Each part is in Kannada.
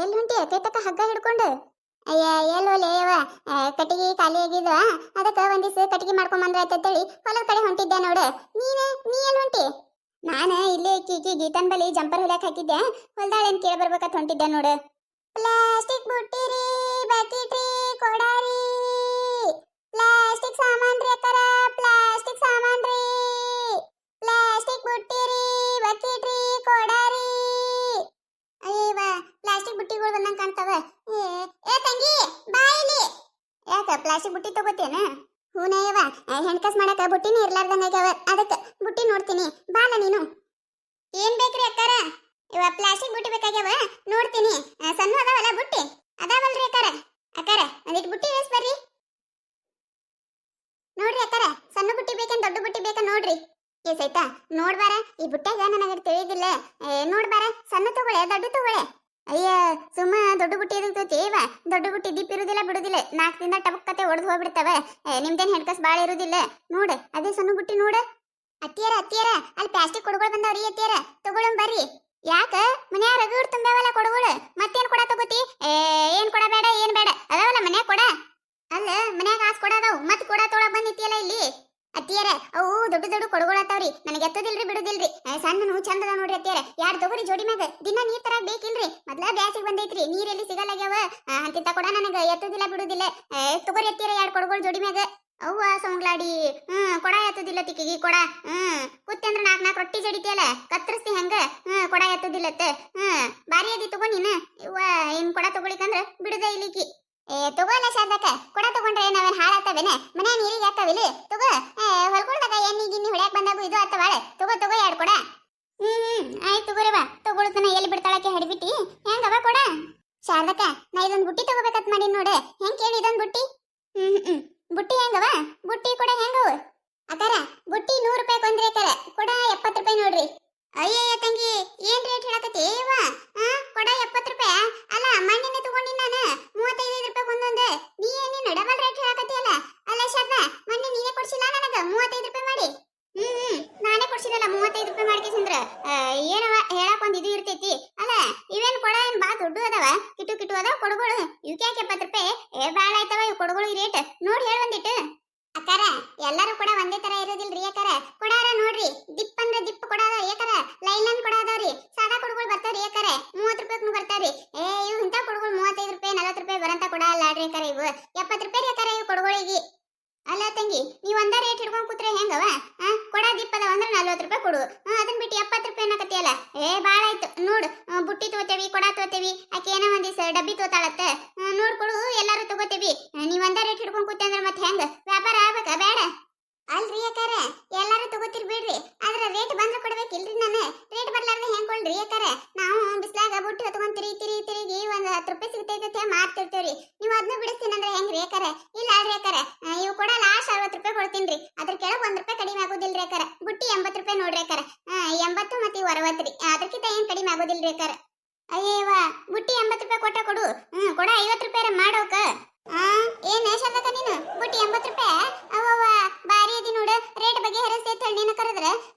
ಎಲ್ಲಿ ಹೊಂಟಿ ಕೈತಕ್ಕ ಹಗ್ಗ ಹಿಡ್ಕೊಂಡು? ಅಯ್ಯ ಎಲ್ಲೋಲೆ ಯವ್ವ, ಕಟ್ಟಿಗೆ ಖಾಲಿ ಆಗಿದ್ವ, ಅದಕ್ಕೆ ಒಂದಿವ್ಸ ಕಟ್ಟಿಗೆ ಮಾಡ್ಕೊಂಡ್ ಬಂದ್ರ ಆಯ್ತಂತೇಳಿ ಹೊಲದ ಕಡೆ ಹೊಂಟಿದ್ದೆ ನೋಡು. ನೀ ಎಲ್ಲಿ ಹೊಂಟಿ? ನಾನು ಇಲ್ಲೇ ಗೀತನ್ ಬಳಿ ಜಂಪರ್ ಹೊಲ್ಯಾಕ್ ಹಾಕಿದ್ದೆ, ಹೊಲ್ದಾಳೇನ್ ಕೇಳಿ ಬರ್ಬೇಕಂತ ಹೊಂಟಿದ್ದೆ ನೋಡು. ಪ್ಲಾಸ್ಟಿಕ್ ಬುಟ್ಟಿರಿ, ಬಕೆಟ್ರಿ, ಕೊಡಾರಿ, ಪ್ಲಾಸ್ಟಿಕ್ ಸಾಮಾನ್ರಿ ಅಕ್ಕರ, ಪ್ಲಾಸ್ಟಿಕ್ ಸಾಮಾನ್ರಿ, ಪ್ಲಾಸ್ಟಿಕ್ ಬುಟ್ಟಿರಿ, ಬಕೆಟ್ರಿ, ಕೊಡಾರಿ. ಅಯ್ಯವ್ವ, ಪ್ಲಾಸ್ಟಿಕ್ ಬುಟ್ಟಿಗಳು ಬಂದಂಗ ಕಾಣ್ತಾವ. ಏ ತಂಗಿ ಬಾ ಇಲ್ಲಿ. ಯಾಕ ಪ್ಲಾಸ್ಟಿಕ್ ಬುಟ್ಟಿ ತಗೋತೇನ? ಹೂನಯ್ಯವ, ಹೆಣ್ಕಸ್ ಮಾಡಕ ಬುಟ್ಟಿನೇ ಇರ್ಲಾರ್ದಂಗ ಆಗ್ಯಾವ, ಅದಕ್ಕೆ ಬುಟ್ಟಿ ನೋಡ್ತೀನಿ, ಬಾಲ ನೀನು. ಏನ್ ಬೇಕ್ರಿ ಅಕ್ಕಾರ? ಇವ ಪ್ಲಾಸ್ಟಿಕ್ ಬುಟ್ಟಿ ಬೇಕಾಗ್ಯಾವ, ನೋಡ್ತೀನಿ. ಸಣ್ಣ ಅದಾವಲ್ಲ ಬುಟ್ಟಿ? ಅದಾವಲ್ರಿ ಅಕ್ಕಾರ? ಅಕ್ಕಾರ ಒಂದಿಟ್ಟು ಬುಟ್ಟಿ ಇಳಿಸ್ ಬರ್ರಿ. ನೋಡ್ರಿ ಅಕ್ಕಾರ, ಸಣ್ಣ ಬುಟ್ಟಿ ಬೇಕೇನ್ ದೊಡ್ಡ ಬುಟ್ಟಿ ಬೇಕಾ ನೋಡ್ರಿ. ಸೈತಾ ನೋಡ್ಬಾರ, ಈ ಬುಟ್ಟ್ಯಾಗ ನನಗೆ ತಿಳಿದಿಲ್ಲ. ನೋಡ್ಬಾರ, ಸಣ್ಣ ತಗೊಳೆ ದೊಡ್ಡ ತಗೊಳೆ. ಅಯ್ಯ ಸುಮ್ಮ ದೊಡ್ಡ ಬುಟ್ಟಿ ಎದಕ್ ತೋತಿವ? ದೊಡ್ಡ ಬುಟ್ಟಿ ದಿಪ್ ಇರುದಿಲ್ಲ ಬಿಡುದಿಲ್ಲ, 4 ದಿನ ಟಪಕ್ಕತೆ ಒಡೆದು ಹೋಗ್ಬಿಡ್ತಾವ. ನಿಮ್ದೇನ್ ಹೆಣ್ಕಸ್ ಬಾಳ ಇರುದಿಲ್ಲ. ನೋಡ ಅದೇ ಸಣ್ಣ ಬುಟ್ಟಿ ನೋಡ. ಅತ್ತಿಯರ ಅಲ್ಲಿ ಪ್ಲಾಸ್ಟಿಕ್ ಕೊಡಗಳು ಬಂದವ್ರಿ, ಅತ್ತಿಯರ ತಗೊಳಂ ಬರ್ರಿ. ಯಾಕ ಮನ್ಯಾಗ ರಗಡ್ ತುಂಬ್ಯಾವಲ್ಲ ಕೊಡಗಳು, ಮತ್ತೇನ್ ಕೊಡ ತಗೋತಿ? ಏನ್ ಕೊಡ ಬೇಡ, ಏನ್ ಬೇಡ, ಅದಾವಲ್ಲ ಮನ್ಯಾಗ ಕೊಡ. ಅಲ್ಲ ಮನ್ಯಾಗ ಆಸ್ ಕೊಡ ಅದಾವ್, ಮತ್ ಕೊಡ ತೊಳಗ್ ಬಂದಿತ್ತಿಯಲ್ಲ ಇಲ್ಲಿ. ಅತ್ತಿಯರ ಅವು ದೊಡ್ಡ ದೊಡ್ಡ ಕೊಡಗೊಳತ್ತಾವ್ರಿ, ನನಗೆ ಎತ್ತದಿಲ್ರಿ ಬಿಡುದಿಲ್ರಿ. ಸಣ್ಣನು ಚಂದ ಅದ ನೋಡ್ರಿ ಅತ್ತಿಯರ, ಯಾರು ತಗೋರಿ ಜೋಡಿ ಮ್ಯಾಗ. ದಿನ ನೀರ್ ತರಾಕ್ ಬೇಕಿಲ್ರಿ, ಮೊದ್ಲ ಬ್ಯಾಸಿಗೆ ಬಂದೈತ್ರಿ, ನೀರೆಲ್ಲಿ ಸಿಗಲ್ಲಾಗ್ಯಾವ. ಅಂತಿಂತ ಕೊಡ ನನಗೆ ಎತ್ತದಿಲ್ಲ ಬಿಡುದಿಲ್ಲ. ತಗೋರಿ ಅತ್ತಿಯರ 2 ಕೊಡಗಳು ಜೋಡಿ ಮ್ಯಾಗ. ಅವ್ವ ಸೌಂಗ್ಲಾಡಿ, ಕೊಡ ಎತ್ತದಿಲ್ಲ ತಿಕ್ಕಿಗಿ ಕೊಡ. ಕುತ್ತಂದ್ರ 4 ರೊಟ್ಟಿ ಜಡಿತಿಯಲ್ಲ, ಕತ್ತರಿಸ್ತಿ ಹಂಗ. ಕೊಡ ಎತ್ತದಿಲ್ಲತ್ತ. ಬಾರಿ ಅದಿ ತಗೋ ನೀನು. ಇವ್ವ ಏನ್ ಕೊಡ ತಗೊಳಿಕಂದ್ರ ಬಿಡುದ ಇಲ್ಲಿಕಿ. ತಗೋಲ್ಲ ಶಾರದಕ್ಕ, ಕೊಡ ತಗೊಂಡ್ರೆ ನಾವೇನ್ ಹಾಳಾಗ್ತಾವೇನ? ಮನೆ ನೀರಿಗೆ ಹಾಕವಿಲ್ಲ. ತಗೋ, ಹೊಲ್ಕೊಳ್ದಾಗ ಎಣ್ಣಿ ಗಿಣ್ಣಿ ಹೊಡ್ಯಾಕ್ ಬಂದಾಗು ಇದು ಆತವಾಳೆ. ತಗೋ 2 ಕೊಡ. ಆಯ್ತು ತಗೋರಿವ, ತಗೊಳ್ತಾನ. ಎಲ್ಲಿ ಬಿಡ್ತಾಳಕ್ಕೆ ಹಡಿಬಿಟ್ಟಿ ಹೆಂಗವ ಕೊಡ? ಶಾರದಕ್ಕ, ನಾ ಇದೊಂದು ಬುಟ್ಟಿ ತಗೋಬೇಕತ್ ಮಾಡಿ ನೋಡೆ. ಹೆಂಗ್ ಕೇಳಿ ಇದೊಂದು ಬುಟ್ಟಿ? ಬುಟ್ಟಿ ಹೆಂಗವ? ಬುಟ್ಟಿ ಕೊಡ ಹೆಂಗವ? ಅಕ್ಕಾರ ಬುಟ್ಟಿ 100 ರೂಪಾಯಿ ಕೊಂದ್ರೆ ಅಕ್ಕಾರ, ಕೊಡ 70 ರೂಪಾಯಿ ನೋಡ್ರಿ. ಅಯ್ಯಯ್ಯ ತಂಗಿ, ಏನ್ ರೇಟ್ ಹೇಳಕತ್ತೀವ? ಕೊಡ 70 ರೂಪಾಯಿ ಅಲ್ಲ, ಮಣ್ಣಿನ ತಗೊಂಡಿ ನಾನು 35 ರೂಪಾಯಿ ಒಂದೊಂದು. ನೀ ಏನೇನು ಡಬಲ್ ರೇಟ್ ಹೇಳಕತ್ತೀಯಲ್ಲ. ಅಲ್ಲ ಶಾರದಾ, ಮೊನ್ನೆ ನೀನೇ ಕೊಡ್ಸಿಲ್ಲ ನನಗ 35 ರೂಪಾಯಿ ಮಾಡಿ? ನಾನೇ ಕೊಡ್ಸಿದಲ್ಲ 35 ರೂಪಾಯಿ ಮಾಡ್ಕೇಸಂದ್ರ. ಏನವ ಹೇಳಕ್ ಒಂದ್ ಇದು ಇರ್ತೈತಿ. ಅಲ್ಲ ಇವೇನ್ ಕೊಡ ಏನ್ ಬಾ ದೊಡ್ಡ ಅದಾವ, ಕಿಟು ಅದಾವ ಕೊಡಗಳು. ಇವಕ್ಯಾಕೆ 70 ರೂಪಾಯಿ? ಬಾಳ ಆಯ್ತವ ಇವ್ ಕೊಡಗಳು ರೇಟ್. ನೋಡಿ ಹೇಳ ಒಂದಿಟ್ಟು. ಅಕ್ಕಾರ ಎಲ್ಲರೂ ಕೂಡ ಒಂದೇ ತರ ಇರೋದಿಲ್ರಿ ಅಕ್ಕಾರ. ಕೊಡಾರ ನೋಡ್ರಿ, ದಿಪ್ ಅಂದ್ರೆ ದಿಪ್ ಕೊಡ ಅದಾವ ಏಕಾರ, ಲೈನ್ ಕೊಡ ಅದಾವ್ರಿ. ಸಾದಾ ಕೊಡಗಳು ಬರ್ತಾವ್ರಿ ಏಕಾರ, 30 ರೂಪಾಯಿಗೂ ಬರ್ತಾವ್ರಿ. ಇವ್ ಇಂತ ಕೊಡಗಳು 35 ರೂಪಾಯಿ 40 ರೂಪಾಯಿ ಬರಂತ ಕೊಡ ಅಲ್ಲ ಆಡ್ರಿ ಅಕ್ಕಾರ. ಇವು 70 ರೂಪಾಯಿ ಅಕ್ಕಾರ ಇವ್ ಕೊಡಗಳಿಗೆ. ಅಲ್ಲ ತಂಗಿ, ನೀವ್ ಒಂದ ರೇಟ್ ಹಿಡ್ಕೊಂಡ್ ಕೂತ್ರೆ ಹೆಂಗವ? ಕೊಡ ದಿಪ್ ಅದಾವ ಅಂದ್ರೆ 40 ರೂಪಾಯಿ ಕೊಡು, ಅದನ್ನ ಬಿಟ್ಟು 70 ರೂಪಾಯಿ ಅನ್ನಕತ್ತಿಯಲ್ಲ. ಬಾಳ ಆಯ್ತು ನೋಡು. ಬುಟ್ಟಿ ತಗೋತೇವಿ, ಕೊಡ ತಗೋತೇವಿ, ಆಕೆ ಏನೋ ಒಂದಿವ್ಸ ಡಬ್ಬಿ ತೋತಾಳತ್ತ. ನೋಡ್ಕೊಡು, ಎಲ್ಲಾರು ತಗೋತೇವಿ. ನೀವ್ ಒಂದ ರೇಟ್ ಹಿಡ್ಕೊಂಡ್ ಕೂತೆ ಅಂದ್ರೆ ಮತ್ತೆ ಹೆಂಗ ವ್ಯಾಪಾರ ಆಗ್ಬೇಕ? ಬೇಡ ಅಲ್ರಿ ಅಕ್ಕಾರ, ಎಲ್ಲಾರು ತಗೋತಿರ್ ಬಿಡ್ರಿ, ಆದ್ರ ರೇಟ್ ಬಂದ್ರ ಕೊಡ್ಬೇಕಿಲ್ರಿ. ನಾನು ರೇಟ್ ಬರ್ಲಾರ್ದೆ ಹೆಂಗ್ ಕೊಡ್ರಿ ಅಕ್ಕಾರ? ನಾವು ಬಿಸ್ಲಾಗ ಬುಟ್ಟಿ ಹೊತ್ಕೊಂಡ್ ತಿರುಗಿ ಒಂದ್ 10 ರೂಪಾಯಿ ಸಿಗ್ತೈತೆ ಮಾರ್ತಿರ್ತೇವ್ರಿ. ನೀವು ಅದನ್ನ ಬಿಡಿಸ್ತೀನಿ ಅಂದ್ರೆ ಹೆಂಗ್ರಿ ಅಕ್ಕಾರ? ಇಲ್ಲ ಅಲ್ರಿ ಅಕ್ಕಾರ, ಇವು ಕೂಡ ಲಾಸ್ಟ್ 60 ರೂಪಾಯಿ ಕೊಡ್ತೀನ್ರಿ, ಅದ್ರ ಕೆಳಗ್ 1 ರೂಪಾಯಿ ಕಡಿಮೆ ಆಗೋದಿಲ್ರಿ ಅಕ್ಕಾರ. ಬುಟ್ಟಿ 80 ರೂಪಾಯಿ ನೋಡ್ರಿ ಅಕ್ಕಾರ. 80 ಮತ್ತೆ 60 ರೀ, ಅದಕ್ಕಿಂತ ಏನ್ ಕಡಿಮೆ ಆಗೋದಿಲ್ರಿ ಅಕ್ಕಾರ. ಅಯ್ಯವ್ವ, ಬುಟ್ಟಿ 80 ರೂಪಾಯಿ ಕೊಟ್ಟ ಕೊಡು. ಕೊಡ 50 ರೂಪಾಯಿ ಮಾಡೋಕ. ಏನ್ ಶಾರದಕ್ಕ ನೀನು ಬುಟ್ಟಿ 80 ರೂಪಾಯಿ? ಅವವ ಬಾರಿ ಅದಿ ನೋಡ, ರೇಟ್ ಬಗ್ಗೆ ಹೆರಸ್ತೈತೆ ನೀನು ಕರೆದ್ರ.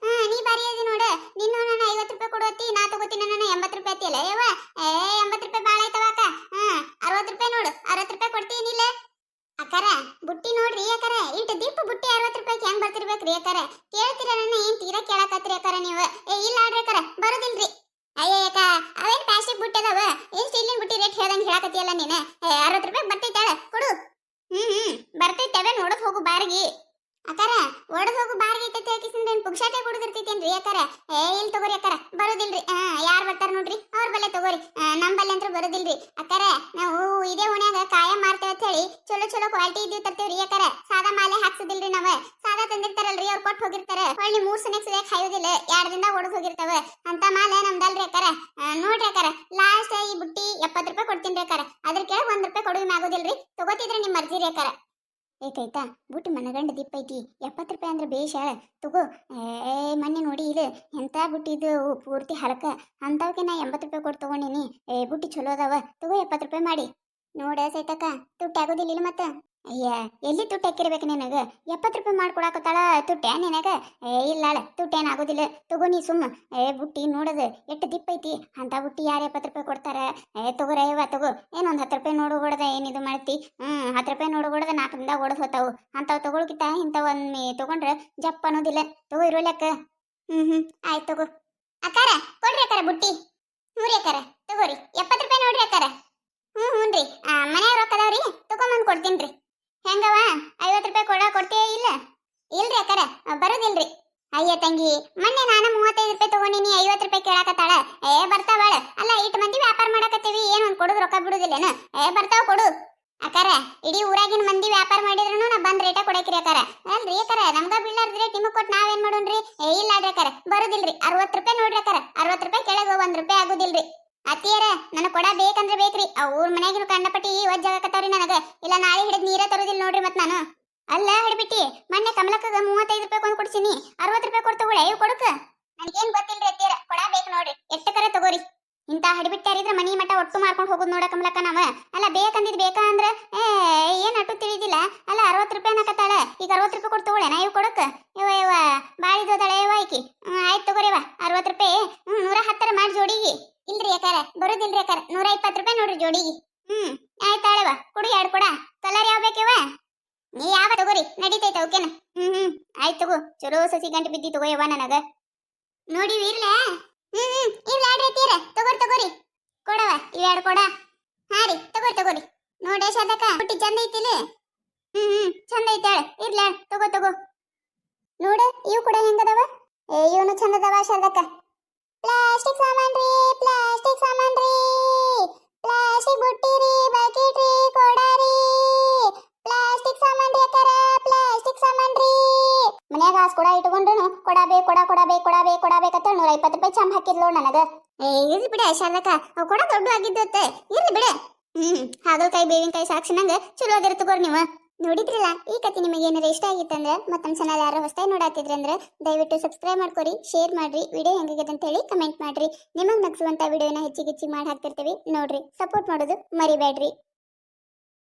ನೀ ಬಾರಿ ಅದಿ ನೋಡ. ನಿನ್ನ ನಾನು 50 ರೂಪಾಯಿ ಕೊಡೋತಿ, ನಾ ತಗೋತೀನಿ ನಾನು 80 ರೂಪಾಯಿ ಅತಿಯಲ್ಲ. ಯವ್ವ 80 ರೂಪಾಯಿ ಬಾಳ ಆಯ್ತವ ಅಕ್ಕ. 60 ರೂಪಾಯಿ ನೋಡು, 60 ರೂಪಾಯಿ ಕೊಡ್ತೀನಿಲ್ಲ ಅಕ್ಕಾರ. ಬುಟ್ಟಿ ನೋಡ್ರಿ ಅಕ್ಕಾರ, ಇಟ್ಟು ದಿಪ್ಪ ಬುಟ್ಟಿ 60 ರೂಪಾಯಿ ಹೆಂಗ್ ಬರ್ತಿರ್ಬೇಕ್ರಿ ಅಕ್ಕಾರ? ಕೇಳ್ತೀರ ನನ್ನ ಏನ್ ತೀರಾ ಕೇಳಕತ್ರಿ ಅಕ್ಕಾರ ನೀವು? ಇಲ್ಲ ಆಡ್ರಿ ಅಕ್ಕಾರ, ಬರೋದಿಲ್ರಿ. ಅಯ್ಯಕ್ಕ, ಅವೇನ್ ಪ್ಲಾಸ್ಟಿಕ್ ಬುಟ್ಟಿ ಅದಾವ, ಏನ್ ಸ್ಟೀಲಿನ ಬುಟ್ಟಿ ರೇಟ್ ಹೇಳ್ದಂಗೆ ಹೇಳಕತ್ತಿಯಲ್ಲ ನೀನು. 60 ರೂಪಾಯಿ ಬರ್ತೈತಾಳ ಕೊಡು. ಬರ್ತೈತವೆ ನೋಡಕ್ ಹೋಗು ಬಾರ್ಗಿ ಅಕ್ಕಾರ. ಒಡದ್ ಹೋಗು ಬಾರ್ಗಿ ಐತೈತೆ ಹಾಕಿಸಿದ್ರೆ ಏನ್ ಪುಕ್ಷಾಟೆ ಕೊಡುದಿರ್ತೈತೇನ್ರಿ ಅಕ್ಕಾರ? ಇಲ್ಲಿ ತಗೋರಿ ಅಕ್ಕಾರ, ಬರೋದಿಲ್ರಿ. ಯಾರು ಬರ್ತಾರ ನೋಡ್ರಿ ಅವ್ರ ಬಲ್ಲೆ ತಗೋರಿ, ನಮ್ ಬಲ್ಲೆ ಅಂತೂ ಬರೋದಿಲ್ರಿ ಅಕ್ಕಾರ. ನಾವು ಇದೇ ಓಣ್ಯಾಗ ಕಾಯ ಮಾರ್ತೇವೆ ಅಂತ ಹೇಳಿ ಚಲೋ ಕ್ವಾಲಿಟಿ ಇದ್ದೀವಿ ತರ್ತೇವ್ರಿ ಅಕ್ಕಾರ. ಸಾದಾ ಮಾಲೆ ಹಾಕ್ಸೋದಿಲ್ರಿ ನಾವ್. ಸಾದಾ ತಂದಿರ್ತಾರಲ್ರಿ, ಅವ್ರು ಕೊಟ್ಟು ಹೋಗಿರ್ತಾರ, ಹೊಳ್ಳಿ 3 ಸಲ ಹಾಯೋದಿಲ್ಲ, 2 ದಿನ ಒಡದ್ ಹೋಗಿರ್ತಾವ ಅಂತ ಮಾಲೆ ನಮ್ದಲ್ರಿ ಅಕ್ಕಾರ. ನೋಡ್ರಿ ಅಕ್ಕಾರ, ಲಾಸ್ಟ್ ಈ ಬುಟ್ಟಿ 70 ರೂಪಾಯಿ ಕೊಡ್ತೀನಿ ಅಕ್ಕಾರ, ಅದ್ರ ಕೆಳಗೆ 1 ರೂಪಾಯಿ ಕೊಡುವೆ ಆಗೋದಿಲ್ರಿ. ತಗೋತಿದ್ರೆ ನಿಮ್ ಮರ್ಜಿ ರೀ ಅಕ್ಕಾರ. ಏಕಾಯ್ತಾ ಬುಟ್ಟಿ ಮನಗಂಡ ದಿಪ್ಪ ಐತಿ, 70 ರೂಪಾಯಿ ಅಂದ್ರೆ ಬೇಷ ತಗೋ. ಮೊನ್ನೆ ನೋಡಿ ಇದು ಎಂತ ಬುಟ್ಟಿ ಇದು ಪೂರ್ತಿ ಹಳಕ, ಅಂತವಕ್ಕೆ ನಾ 80 ರೂಪಾಯಿ ಕೊಟ್ಟು ತಗೊಂಡಿನಿ. ಬುಟ್ಟಿ ಚಲೋ ಅದಾವ, ತಗೋ 70 ರೂಪಾಯಿ ಮಾಡಿ. ನೋಡ ಸೈತಕ್ಕ, ತುಟ್ಟಿ ಆಗೋದಿಲ್ಲ ಮತ್ತ. ಅಯ್ಯ ಎಲ್ಲಿ ತುಟ್ಟಿ ಹಾಕಿರ್ಬೇಕು ನಿನಗ 70 ರೂಪಾಯಿ ಮಾಡ್ಕೊಡಕತ್ತಾಳ ತುಟ್ಟ್ಯಾ ನಿನಗ. ಇಲ್ಲಾಳ ತುಟ್ಟೇನ್ ಆಗೋದಿಲ್ಲ ತಗೋ ನೀ ಸುಮ್ಮ. ಬುಟ್ಟಿ ನೋಡದು ಎಷ್ಟು ದಿಪ್ಪ ಐತಿ ಅಂತ ಬುಟ್ಟಿ ಯಾರು 70 ರೂಪಾಯಿ ಕೊಡ್ತಾರ. ತಗೋರಯ್ಯವ ತಗೋ. ಏನೊಂದು 10 ರೂಪಾಯಿ ನೋಡು ಹೊಡೆದ ಏನಿದು ಮಾಡ್ತಿ. 10 ರೂಪಾಯಿ ನೋಡು ಹೊಡೆದ 4 ದಿನದಾಗ ಹೊಡೆದು ಹೋತಾವು. ಅಂಥವು ತಗೊಳ್ಕಿತ್ತ ಇಂಥವು ಒಮ್ಮೆ ತಗೊಂಡ್ರೆ ಜಪ್ ಅನ್ನೋದಿಲ್ಲ. ತಗೋ ಇರೋ ಲೆಕ್ಕ. ಆಯ್ತು ತಗೋ. ಅಕ್ಕಾರ ಕೊಡ್ರಿ ಅಕ್ಕಾರ ಬುಟ್ಟಿ. ಹ್ಞೂ ಅಕ್ಕಾರ ತಗೋರಿ 70 ರೂಪಾಯಿ ನೋಡ್ರಿ ಅಕ್ಕಾರ. ಹ್ಞೂ ಮನ್ಯಾಗ ರೊಕ್ಕ ಅದಾವ್ರಿ ತಗೊಂಬಂದು ಕೊಡ್ತೀನಿ ರೀ. ಹೆಂಗವ 50 ರೂಪಾಯಿ ಕೊಡ್ತೀಯ ಇಲ್ಲ? ಇಲ್ರಿ ಅಕ್ಕಾರ ಬರೋದಿಲ್ರಿ. ಅಯ್ಯ ತಂಗಿ ಮೊನ್ನೆ ನಾನು 35 ರೂಪಾಯಿ ತಗೊಂಡಿನಿ 50 ರೂಪಾಯಿ ಕೇಳಾಕತ್ತಾಳ. ಬರ್ತಾವಳ. ಅಲ್ಲ ಇಟ್ಟು ಮಂದಿ ವ್ಯಾಪಾರ ಮಾಡಕತ್ತೀವಿ ಏನು ಒಂದು ಕೊಡುದು ರೊಕ್ಕ ಬಿಡುದಿಲ್ಲೇನ? ಬರ್ತಾವ ಕೊಡು. ಅಕ್ಕಾರ ಇಡೀ ಊರಾಗಿನ ಮಂದಿ ವ್ಯಾಪಾರ ಮಾಡಿದ್ರು ನಾ ಬಂದ್ ರೇಟ ಕೊಡಕ್ರಿ ಅಕ್ಕಾರ. ಅಲ್ರಿ ಅಕ್ಕಾರ ನಮ್ಗ ಬೀಳಾರ್ದ್ರಿ ನಿಮಗ್ ಕೊಟ್ಟು ನಾವೇನ್ ಮಾಡೋಣ್ರಿ? ಇಲ್ಲಾಡ್ರಿ ಅಕ್ಕಾರ ಬರೋದಿಲ್ರಿ. 60 ರೂಪಾಯಿ ನೋಡ್ರಿ ಅಕ್ಕಾರ. 60 ರೂಪಾಯಿ ಕೆಳಗೆ 1 ರೂಪಾಯಿ ಆಗುದಿಲ್ರಿ. ಅತ್ತಿಯರ ನನಗೆ ಕೊಡ ಬೇಕಂದ್ರೆ ಬೇಕ್ರಿ. ಅವ್ರ ಮನ್ಯಾಗಿನ ಕಂಡಪಟ್ಟಿ ವಜ್ಜಾಗಕತ್ತಾವ್ರಿ ನನಗ. ಇಲ್ಲ ನಾಳೆ ಹಿಡಿದ್ ನೀರೇ ತರೋದಿಲ್ಲ ನೋಡ್ರಿ ಮತ್ ನಾನು. ಅಲ್ಲ ಹಿಡ್ಬಿಟ್ಟಿ ಮೊನ್ನೆ ಕಮಲಕ್ಕಗ 35 ರೂಪಾಯಿ ಕೊಂಡ್ ಕೊಡ್ಸಿನಿ. 60 ರೂಪಾಯಿ ಕೊಡ್ತಗೊಳೆ ಇವ್ ಕೊಡಕ. ನನ್ಗೇನ್ ಗೊತ್ತಿಲ್ರಿ ಅತ್ತಿಯರ ಕೊಡ ಬೇಕು ನೋಡ್ರಿ. ಎಷ್ಟಕರ ತಗೋರಿ. ಇಂತ ಹಿಡಿಬಿಟ್ಟಾರಿದ್ರೆ ಮನಿ ಮಠ ಒಟ್ಟು ಮಾರ್ಕೊಂಡು ಹೋಗುದ್ ನೋಡ ಕಮಲಕ್ಕ ನಾವ. ಅಲ್ಲ ಬೇಕಂದಿದ್ ಬೇಕಾ ಅಂದ್ರ ಏನ್ ಅಟ್ಟು ತಿಳಿದಿಲ್ಲ. ಅಲ್ಲ 60 ರೂಪಾಯಿ ಅನ್ನಕತ್ತಾಳ. ಈಗ 60 ರೂಪಾಯಿ ಕೊಡ್ತಗೊಳೆ ನಾ ಇವ್ ಕೊಡಕ. ಇವ ಬಾಳಿದೋದಾಳೆ ವಾಯ್ಕಿ. ಆಯ್ತು ತಗೋರಿವ 60 ರೂಪಾಯಿ. 110 ಮಾಡಿ ಜೋಡಿಗಿ. ಇಲ್ರಿ ಅಕ್ಕಾರ ಬರೋದಿಲ್ರಿ ಅಕ್ಕಾರ. 120 ರೂಪಾಯಿ ನೋಡ್ರಿ ಜೋಡಿಗಿ. ಆಯ್ತಾಳವ ಕುಡಿ 2 ಕೊಡ. ಕಲರ್ ಯಾವ ಬೇಕವ? ನೀ ಯಾವ ತಗೋರಿ ನಡೀತೈತ ಓಕೆನ. ಆಯ್ತು ತಗೋ. ಚಲೋ ಸಸಿ ಗಂಟು ಬಿದ್ದಿ ತಗೋಯವ್ವ ನನಗ. ನೋಡಿ ಇರ್ಲ. ಇರ್ಲಾಡ್ರಿ ತೀರ ತಗೋರಿ ಕೊಡವ ಇವ್ 2 ಕೊಡ. ಹಾ ರೀ ತಗೋರಿ. ನೋಡ ಶಾದಕ ಪುಟ್ಟಿ ಚಂದ ಐತಿಲಿ. ಚಂದ ಐತಾಳ. ಇರ್ಲ ತಗೋ. ನೋಡ ಇವ್ ಕೂಡ ಹೆಂಗದವ? ಇವನು ಚಂದ ಅದಾವ ಶಾದಕ. ಪ್ಲಾಸ್ಟಿಕ್ ಸಾಮಾನ್ರಿ ಪ್ಲಾಸ್ಟಿಕ್ ಬುಟ್ಟಿ ರೀ ಬಕೆಟ್ ರೀ ಕೊಡಾರಿ. ಪ್ಲಾಸ್ಟಿಕ್ ಸಾಮಾನ್ರಿ ಅಕ್ಕಾರ ಪ್ಲಾಸ್ಟಿಕ್ ಸಾಮಾನ್ರಿ. ಮನ್ಯಾಗ ಆಸ್ ಕೊಡ ಇಟ್ಕೊಂಡ್ರು ಕೊಡಬೇಕತ್ತ 120 ರೂಪಾಯಿ ಚಂಪ್ ಹಾಕಿದ್ಲು ನನಗ. ಇರ್ಲಿ ಬಿಡ ಶಾರದಕ್ಕ ಅವ್ ಕೊಡ ದೊಡ್ಡ ಆಗಿದ್ದತ್ತೆ. ಇರ್ಲಿ ಬಿಡ. ಹಾಗಲಕಾಯಿ ಬೇವಿನಕಾಯಿ ಸಾಕ್ಷಿನಂಗ ಚಲೋ ಅದಿರ ತಗೋರಿ ನೀವು. ನೋಡಿದ್ರಲ್ಲ ಈ ಕಥೆ ನಿಮಗೆ ಏನಾರ ಇಷ್ಟ ಆಗಿತ್ತಂದ್ರೆ ಮತ್ತೆ ನಮ್ಮ ಚಾನಲ್ ಯಾರು ಹೊಸದಾಗಿ ನೋಡಾತಿದ್ರಿ ಅಂದ್ರೆ ದಯವಿಟ್ಟು ಸಬ್ಸ್ಕ್ರೈಬ್ ಮಾಡ್ಕೊರಿ, ಶೇರ್ ಮಾಡ್ರಿ, ವಿಡಿಯೋ ಹೆಂಗಾಗಿದೆ ಅಂತ ಹೇಳಿ ಕಮೆಂಟ್ ಮಾಡ್ರಿ. ನಿಮಗೆ ನಗಿಸುವಂತ ವಿಡಿಯೋನ ಹೆಚ್ಚಿಗೆ ಮಾಡಿ ಹಾಕ್ತಿರ್ತೀವಿ ನೋಡ್ರಿ. ಸಪೋರ್ಟ್ ಮಾಡೋದು ಮರಿಬೇಡ್ರಿ.